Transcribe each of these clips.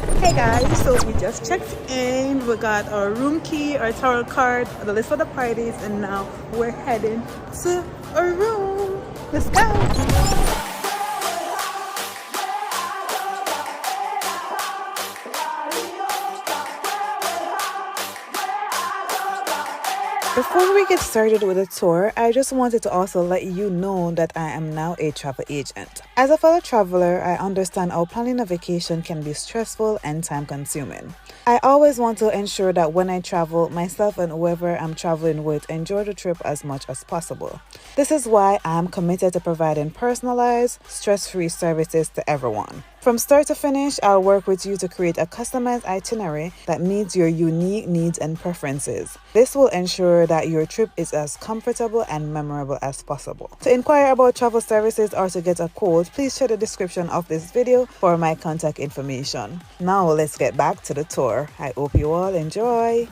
Hey guys, so we just checked in. We got our room key, our tarot card, the list for the parties, and now we're heading to our room. Let's go. Before we get started with the tour, I just wanted to also let you know that I am now a travel agent. As a fellow traveler, I understand how planning a vacation can be stressful and time-consuming. I always want to ensure that when I travel, myself and whoever I'm traveling with enjoy the trip as much as possible. This is why I am committed to providing personalized, stress-free services to everyone. From start to finish, I'll work with you to create a customized itinerary that meets your unique needs and preferences. This will ensure that your trip is as comfortable and memorable as possible. To inquire about travel services or to get a quote, please check the description of this video for my contact information. Now let's get back to the tour. I hope you all enjoy.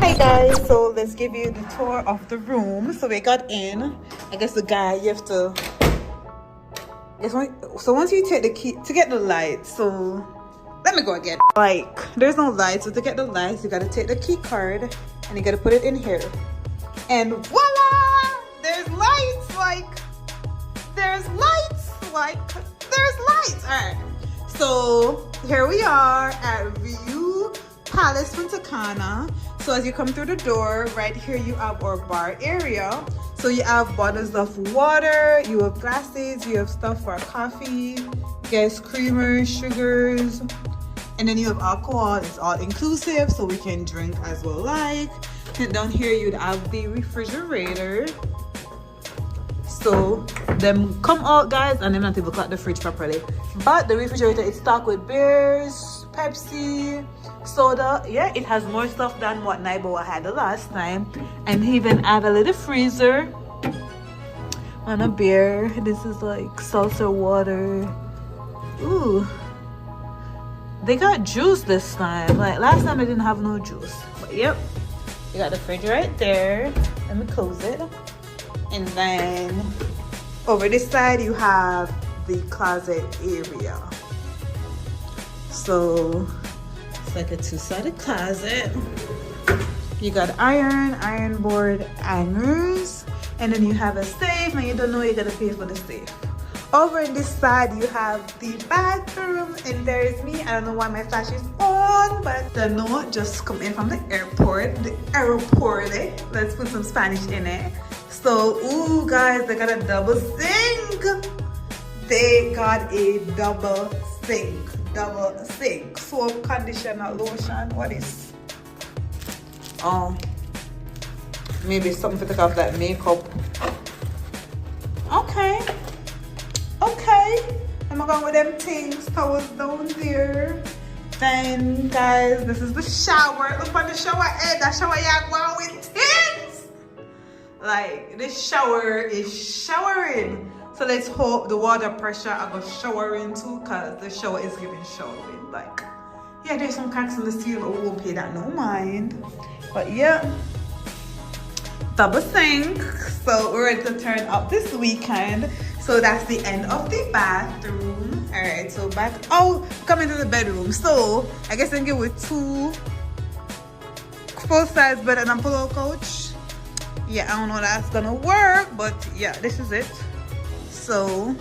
Hey guys, so let's give you the tour of the room. So we got in. I guess the guy, you have to... So once you take the key to get the light, so let me go again. Like, there's no light, so to get the lights, you gotta take the key card and you gotta put it in here. And voila! There's lights, there's lights. Alright. So here we are at Riu Plaace Punta Cana. So as you come through the door, right here you have our bar area. So you have bottles of water, you have glasses, you have stuff for coffee, guess creamers, sugars, and then you have alcohol. It's all inclusive, so we can drink as well like. And down here you'd have the refrigerator. So them come out guys, and them not even cut the fridge properly. But the refrigerator is stocked with beers, Pepsi, soda. Yeah, it has more stuff than what Naiboa had the last time. And even have a little freezer and a beer. This is like seltzer water. Ooh, they got juice this time. Like last time they didn't have no juice. But yep, you got the fridge right there. Let me close it. And then over this side you have the closet area. So it's like a two-sided closet. You got iron board hangers, and then you have a safe, and you don't know you gotta pay for the safe. Over in this side you have the bathroom, and there's me. I don't know why my flash is on, but I know just come in from the airport. Let's put some Spanish in it. So ooh guys, they got a double sink. They got a double sink, soap, conditioner, lotion. What is maybe something to take off that makeup. Okay, I'm going with them things. Towels down there. Then guys, this is the shower. Look on the shower head. That shower yeah wow with things. Like this shower is showering. So let's hope the water pressure I go showering too, cause the shower is giving showering. Like, yeah, there's some cracks in the ceiling, but we won't pay that no mind. But yeah, double sink. So we're ready to turn up this weekend. So that's the end of the bathroom. All right, so back. Oh, come into the bedroom. So I guess I can get with two full-size bed and a pull-out couch. Yeah, I don't know how that's gonna work, but yeah, this is it. So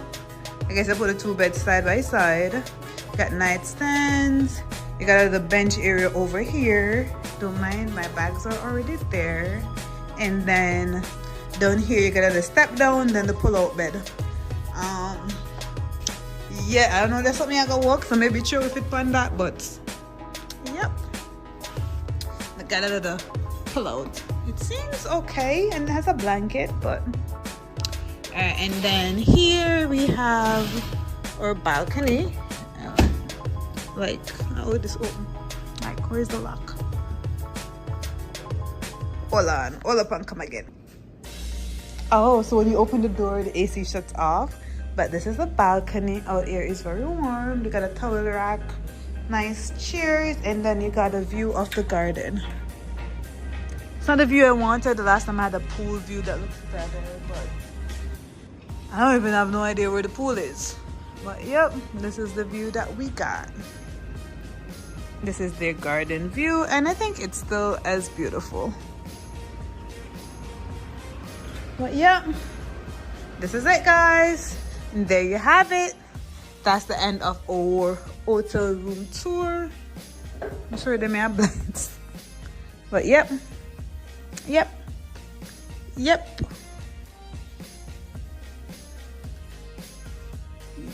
I guess I put the two beds side by side. Got nightstands. You got the bench area over here. Don't mind, my bags are already there. And then down here you got the step down, then the pull-out bed. Yeah, I don't know, that's something I gotta work, so maybe sure if it on that, but yep. I got the pull-out. It seems okay, and it has a blanket, but and then here we have our balcony. Like, how would this open? Like, where's the lock? Hold up and come again. Oh, so when you open the door, the AC shuts off. But this is the balcony. Out here is very warm. You got a towel rack, nice chairs, and then you got a view of the garden. It's not the view I wanted. The last time I had a pool view that looks better, but I don't even have no idea where the pool is. But yep, this is the view that we got. This is their garden view, and I think it's still as beautiful. But yeah, this is it, guys. And there you have it. That's the end of our hotel room tour. I'm sure they may have blinds. But yep.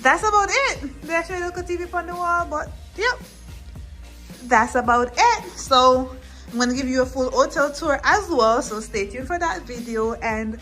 That's about it. They actually look at TV on the wall, but yep. That's about it. So I'm gonna give you a full hotel tour as well, so stay tuned for that video. And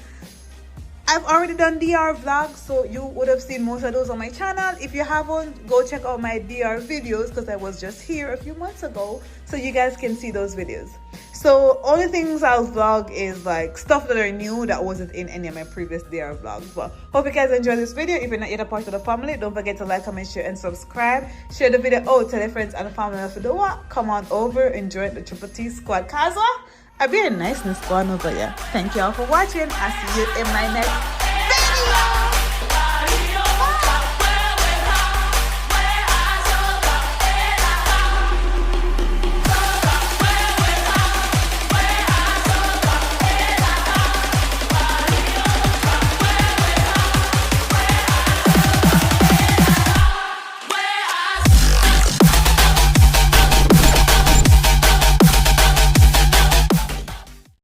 I've already done DR vlogs, so you would have seen most of those on my channel. If you haven't, go check out my DR videos, because I was just here a few months ago, so you guys can see those videos. So only things I'll vlog is like stuff that are new that wasn't in any of my previous DR vlogs. But hope you guys enjoyed this video. If you're not yet a part of the family, don't forget to like, comment, share, and subscribe. Share the video out, tell your friends and family if you do what. Come on over and join the Triple T Squad. Kaza, I'll be a niceness going over here. Thank you all for watching. I'll see you in my next